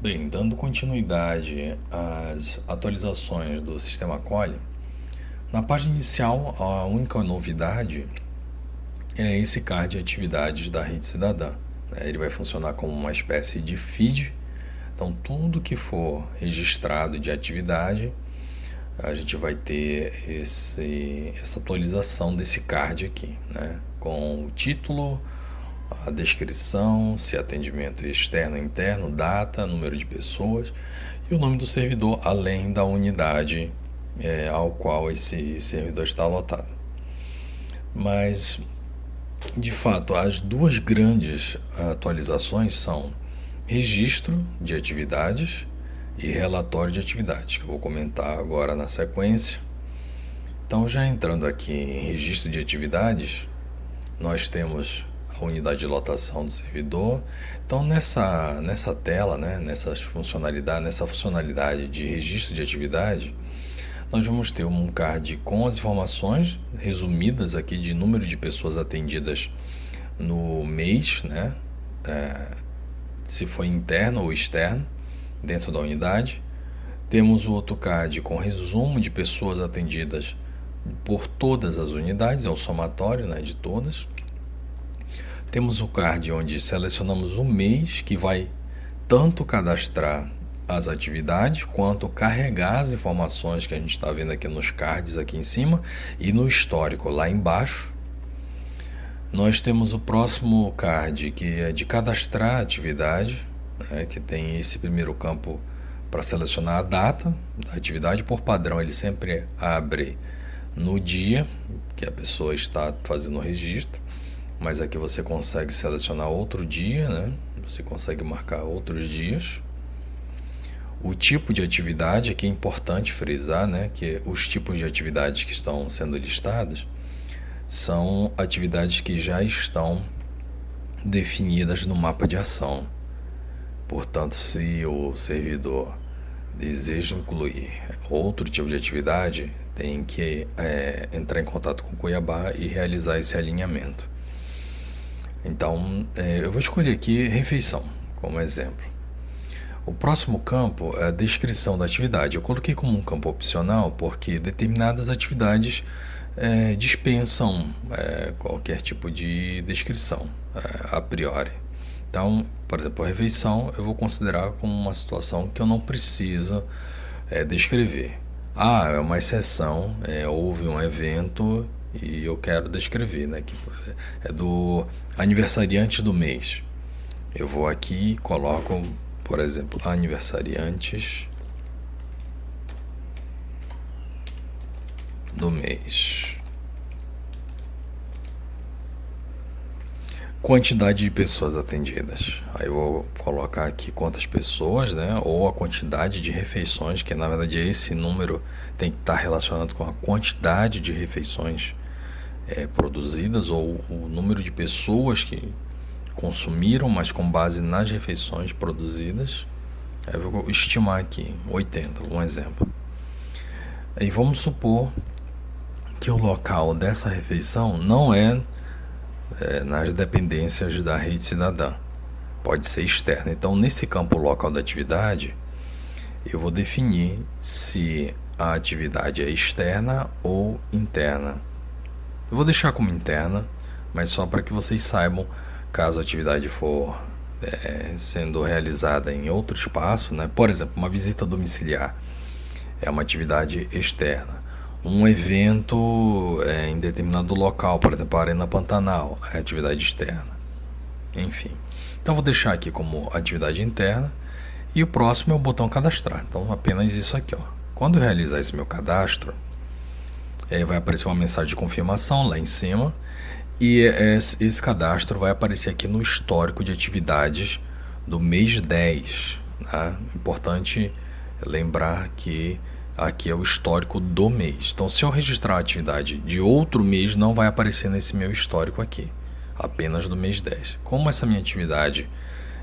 Bem, dando continuidade às atualizações do sistema Colli, na página inicial a única novidade é esse card de atividades da Rede Cidadã. Ele vai funcionar como uma espécie de feed, então tudo que for registrado de atividade, a gente vai ter essa atualização desse card aqui, né? Com o título, a descrição, se é atendimento externo ou interno, data, número de pessoas e o nome do servidor, além da unidade ao qual esse servidor está lotado. Mas, de fato, as duas grandes atualizações são registro de atividades e relatório de atividades, que eu vou comentar agora na sequência. Então, já entrando aqui em registro de atividades, nós temos a unidade de lotação do servidor. Então, nessa tela, né, nessa funcionalidade de registro de atividade, nós vamos ter um card com as informações resumidas aqui de número de pessoas atendidas no mês, né, se foi interno ou externo, dentro da unidade. Temos o outro card com resumo de pessoas atendidas por todas as unidades, é o somatório, né, de todas. Temos o card onde selecionamos o mês, que vai tanto cadastrar as atividades quanto carregar as informações que a gente está vendo aqui nos cards aqui em cima e no histórico lá embaixo. Nós temos o próximo card, que é de cadastrar a atividade, né, que tem esse primeiro campo para selecionar a data da atividade. Por padrão, ele sempre abre no dia que a pessoa está fazendo o registro, mas aqui você consegue selecionar outro dia, né? Você consegue marcar outros dias. O tipo de atividade, aqui é importante frisar, né, que os tipos de atividades que estão sendo listados são atividades que já estão definidas no mapa de ação. Portanto, se o servidor deseja incluir outro tipo de atividade, tem que entrar em contato com o Cuiabá e realizar esse alinhamento. Então, eu vou escolher aqui refeição como exemplo. O próximo campo é a descrição da atividade. Eu coloquei como um campo opcional porque determinadas atividades dispensam qualquer tipo de descrição a priori. Então, por exemplo, a refeição eu vou considerar como uma situação que eu não preciso descrever. É uma exceção, houve um evento e eu quero descrever, né, que é do aniversariante do mês. Eu vou aqui e coloco, por exemplo, aniversariantes do mês. Quantidade de pessoas atendidas. Aí eu vou colocar aqui quantas pessoas, né? Ou a quantidade de refeições, que na verdade esse número tem que estar relacionado com a quantidade de refeições produzidas, ou o número de pessoas que consumiram, mas com base nas refeições produzidas. Aí eu vou estimar aqui 80, um exemplo. Aí vamos supor que o local dessa refeição não é nas dependências da Rede Cidadã, pode ser externa. Então, nesse campo local da atividade, eu vou definir se a atividade é externa ou interna. Eu vou deixar como interna, mas só para que vocês saibam, caso a atividade for sendo realizada em outro espaço, né? Por exemplo, uma visita domiciliar é uma atividade externa. Um evento em determinado local, por exemplo, a Arena Pantanal, é atividade externa. Enfim, então vou deixar aqui como atividade interna e o próximo é o botão cadastrar. Então apenas isso aqui, ó. Quando eu realizar esse meu cadastro, vai aparecer uma mensagem de confirmação lá em cima e esse cadastro vai aparecer aqui no histórico de atividades do mês 10. Tá? Importante lembrar que aqui é o histórico do mês. Então, se eu registrar a atividade de outro mês, não vai aparecer nesse meu histórico aqui, apenas do mês 10. Como essa minha atividade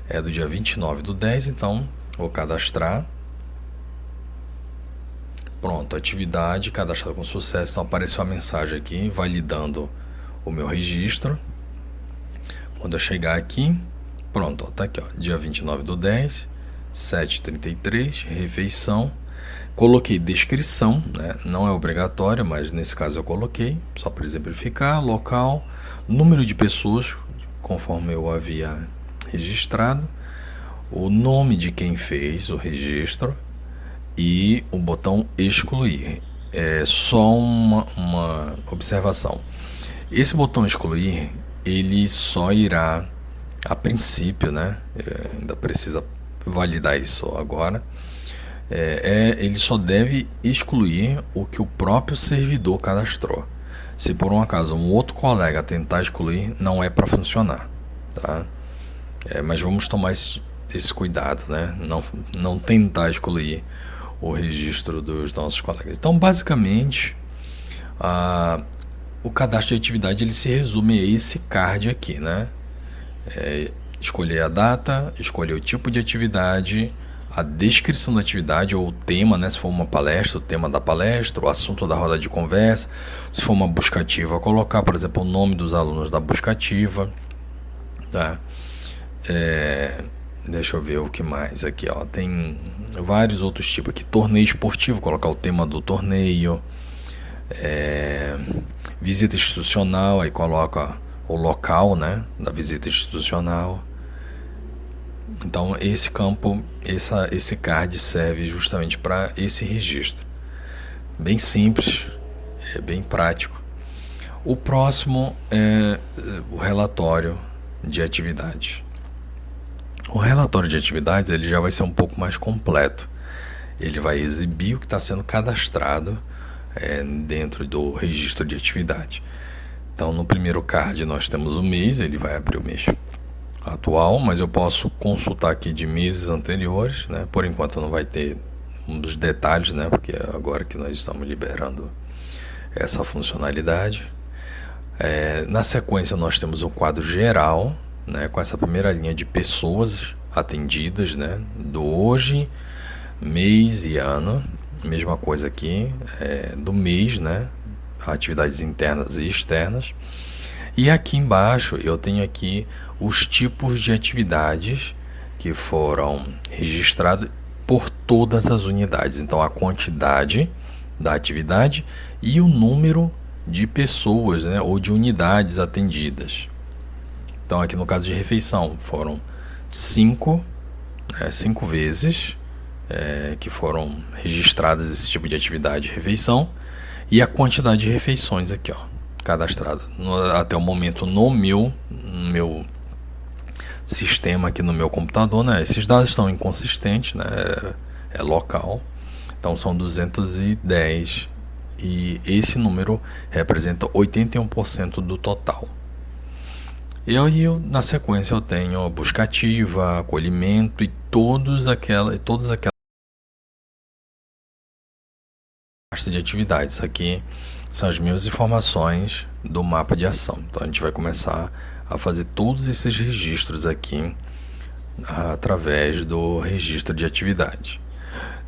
é do dia 29/10, então vou cadastrar. Pronto, atividade cadastrada com sucesso. Então apareceu a mensagem aqui validando o meu registro. Quando eu chegar aqui, pronto, ó, tá aqui, ó, dia 29/10, 7h33, refeição. Coloquei descrição, né? Não é obrigatório, mas nesse caso eu coloquei, só para exemplificar. Local, número de pessoas, conforme eu havia registrado, o nome de quem fez o registro e o botão excluir. É só uma observação. Esse botão excluir, ele só irá, a princípio, né? Ainda precisa validar isso agora. Ele só deve excluir o que o próprio servidor cadastrou. Se por um acaso um outro colega tentar excluir, não é para funcionar, tá? Mas vamos tomar esse cuidado, né? Não tentar excluir o registro dos nossos colegas. Então, basicamente, o cadastro de atividade ele se resume a esse card aqui, né? Escolher a data, escolher o tipo de atividade, a descrição da atividade ou o tema, né? Se for uma palestra, o tema da palestra, o assunto da roda de conversa. Se for uma buscativa, colocar, por exemplo, o nome dos alunos da buscativa, tá? Deixa eu ver o que mais aqui, ó. Tem vários outros tipos aqui. Torneio esportivo, colocar o tema do torneio. Visita institucional, aí coloca o local, né, da visita institucional. Então esse campo, esse card serve justamente para esse registro. Bem simples, bem prático. O próximo é o relatório de atividades. O relatório de atividades ele já vai ser um pouco mais completo. Ele vai exibir o que está sendo cadastrado dentro do registro de atividade. Então, no primeiro card nós temos o mês, ele vai abrir o mês atual, mas eu posso consultar aqui de meses anteriores, né? Por enquanto não vai ter os detalhes, né? Porque é agora que nós estamos liberando essa funcionalidade. Na sequência nós temos o quadro geral, né? Com essa primeira linha de pessoas atendidas, né? Do hoje, mês e ano. Mesma coisa aqui, do mês, né? Atividades internas e externas. E aqui embaixo eu tenho aqui os tipos de atividades que foram registrados por todas as unidades. Então a quantidade da atividade e o número de pessoas, né, ou de unidades atendidas. Então aqui no caso de refeição foram 5 vezes que foram registradas esse tipo de atividade de refeição. E a quantidade de refeições aqui, ó, cadastrada até o momento no meu sistema aqui no meu computador, né? Esses dados são inconsistentes, né? É local, então são 210 e esse número representa 81% do total. E aí, na sequência, eu tenho buscativa, acolhimento e todas aquelas de atividades. Aqui são as minhas informações do mapa de ação. Então a gente vai começar a fazer todos esses registros aqui através do registro de atividade.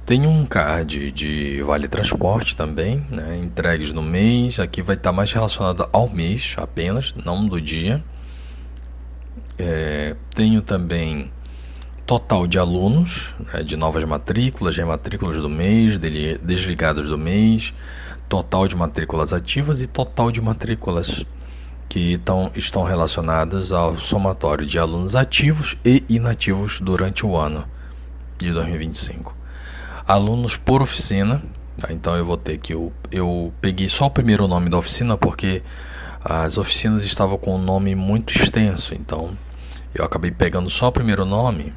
Tem um card de vale transporte também, né? Entregues no mês. Aqui vai estar mais relacionado ao mês apenas, não do dia. Tenho também total de alunos, né, de novas matrículas, rematrículas do mês, desligados do mês, total de matrículas ativas e total de matrículas que estão relacionadas ao somatório de alunos ativos e inativos durante o ano de 2025. Alunos por oficina, tá? Então eu vou ter que eu peguei só o primeiro nome da oficina porque as oficinas estavam com um nome muito extenso, então eu acabei pegando só o primeiro nome.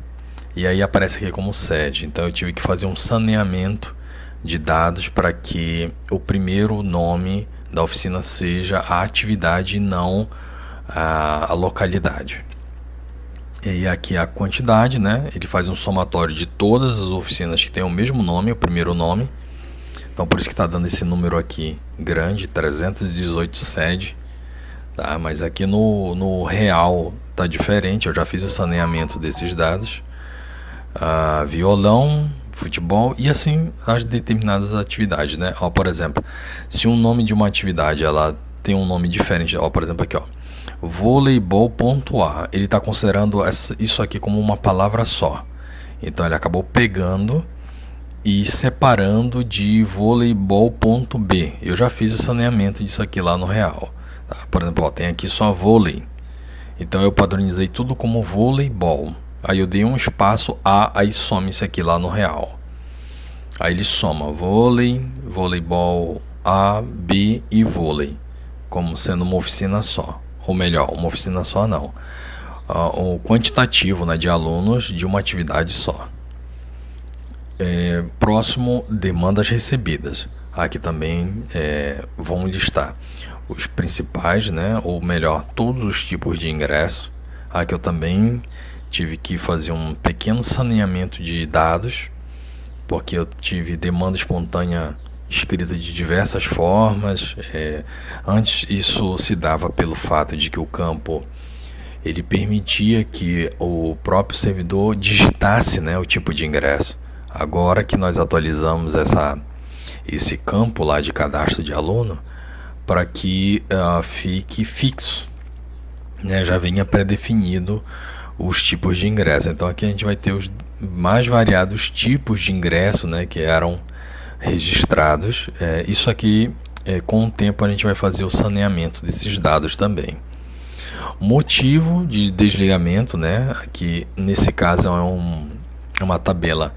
E aí aparece aqui como sede. Então eu tive que fazer um saneamento de dados para que o primeiro nome da oficina seja a atividade e não a localidade. E aqui a quantidade, né? Ele faz um somatório de todas as oficinas que têm o mesmo nome, o primeiro nome. Então por isso que está dando esse número aqui grande, 318 sede. Tá? Mas aqui no real está diferente, eu já fiz o saneamento desses dados. Violão, futebol e assim as determinadas atividades, né? Ó, por exemplo, se um nome de uma atividade ela tem um nome diferente, ó, por exemplo aqui, ó, voleibol.a, ele está considerando isso aqui como uma palavra só. Então ele acabou pegando e separando de voleibol.b. Eu já fiz o saneamento disso aqui lá no Real. Tá? Por exemplo, ó, tem aqui só vôlei. Então eu padronizei tudo como voleibol. Aí eu dei um espaço A, aí some isso aqui lá no Real. Aí ele soma vôlei, voleibol A, B e vôlei, como sendo uma oficina só. Ou melhor, uma oficina só não. O quantitativo, né, de alunos de uma atividade só. Próximo, demandas recebidas. Aqui também vão listar os principais, né, ou melhor, todos os tipos de ingresso. Aqui eu também tive que fazer um pequeno saneamento de dados, porque eu tive demanda espontânea escrita de diversas formas. Antes isso se dava pelo fato de que o campo ele permitia que o próprio servidor digitasse, né, o tipo de ingresso. Agora que nós atualizamos esse campo lá de cadastro de aluno para que fique fixo, né, já venha pré-definido os tipos de ingresso. Então aqui a gente vai ter os mais variados tipos de ingresso, né, que eram registrados. Isso aqui, com o tempo, a gente vai fazer o saneamento desses dados também. Motivo de desligamento, né, aqui nesse caso é uma tabela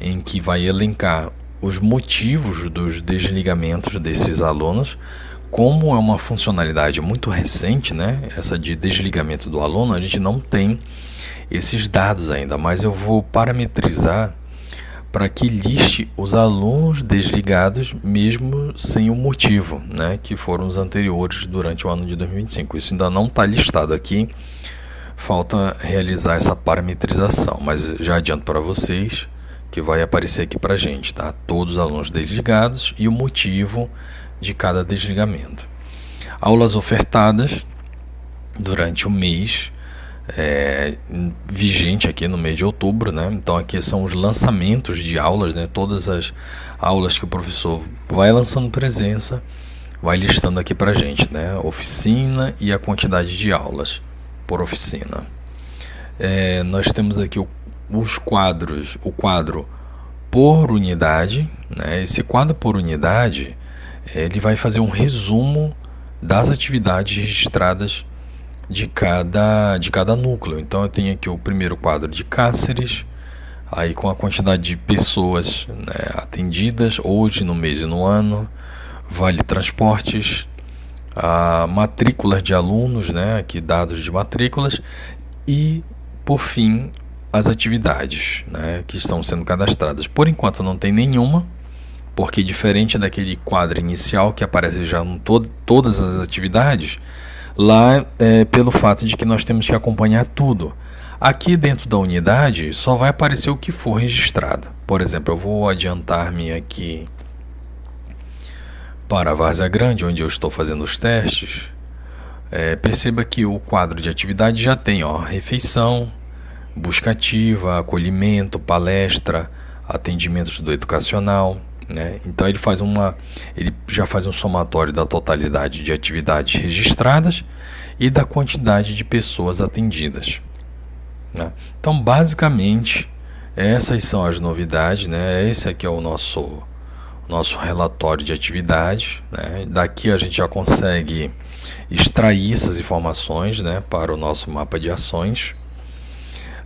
em que vai elencar os motivos dos desligamentos desses alunos. Como é uma funcionalidade muito recente, né, essa de desligamento do aluno, a gente não tem esses dados ainda, mas eu vou parametrizar para que liste os alunos desligados mesmo sem o motivo, né, que foram os anteriores durante o ano de 2025. Isso ainda não está listado aqui, falta realizar essa parametrização, mas já adianto para vocês que vai aparecer aqui para a gente, tá? Todos os alunos desligados e o motivo de cada desligamento. Aulas ofertadas durante o mês vigente aqui no mês de outubro, né? Então aqui são os lançamentos de aulas, né? Todas as aulas que o professor vai lançando presença, vai listando aqui pra gente, né? Oficina e a quantidade de aulas por oficina. Nós temos aqui os quadros, o quadro por unidade, né? Esse quadro por unidade ele vai fazer um resumo das atividades registradas de cada núcleo. Então eu tenho aqui o primeiro quadro de Cáceres, aí com a quantidade de pessoas, né, atendidas hoje, no mês e no ano, Vale Transportes, matrículas de alunos, né, aqui dados de matrículas, e por fim as atividades, né, que estão sendo cadastradas. Por enquanto não tem nenhuma, porque diferente daquele quadro inicial que aparece já em todas as atividades, lá pelo fato de que nós temos que acompanhar tudo. Aqui dentro da unidade só vai aparecer o que for registrado. Por exemplo, eu vou adiantar-me aqui para a Várzea Grande, onde eu estou fazendo os testes. Perceba que o quadro de atividade já tem refeição, busca ativa, acolhimento, palestra, atendimentos do educacional, né? Então ele já faz um somatório da totalidade de atividades registradas e da quantidade de pessoas atendidas, né? Então basicamente essas são as novidades, né? Esse aqui é o nosso relatório de atividades, né? Daqui a gente já consegue extrair essas informações, né, para o nosso mapa de ações,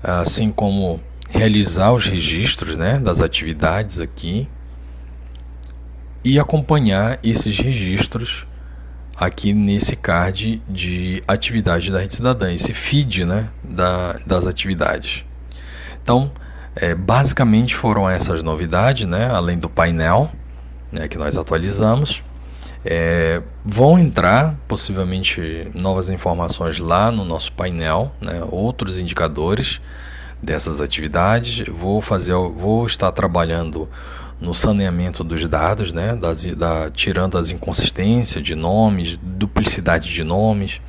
assim como realizar os registros, né, das atividades aqui e acompanhar esses registros aqui nesse card de atividade da Rede Cidadã, esse feed, né, das atividades. Então, basicamente foram essas novidades, né, além do painel, né, que nós atualizamos. Vão entrar possivelmente novas informações lá no nosso painel, né, outros indicadores dessas atividades. Vou estar trabalhando no saneamento dos dados, né, tirando as inconsistências de nomes, duplicidade de nomes,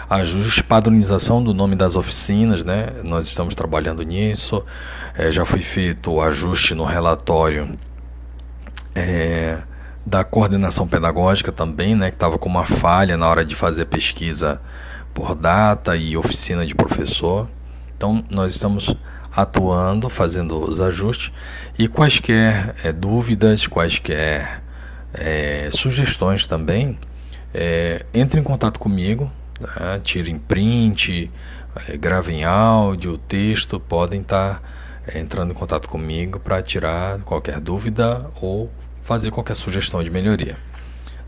ajuste, padronização do nome das oficinas, né, nós estamos trabalhando nisso. Já foi feito o ajuste no relatório da coordenação pedagógica também, né, que estava com uma falha na hora de fazer pesquisa por data e oficina de professor. Então nós estamos atuando, fazendo os ajustes, e quaisquer dúvidas, quaisquer sugestões também, entre em contato comigo, tá? Tirem print, gravem áudio, texto, podem estar entrando em contato comigo para tirar qualquer dúvida ou fazer qualquer sugestão de melhoria.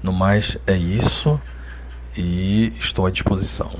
No mais, é isso e estou à disposição.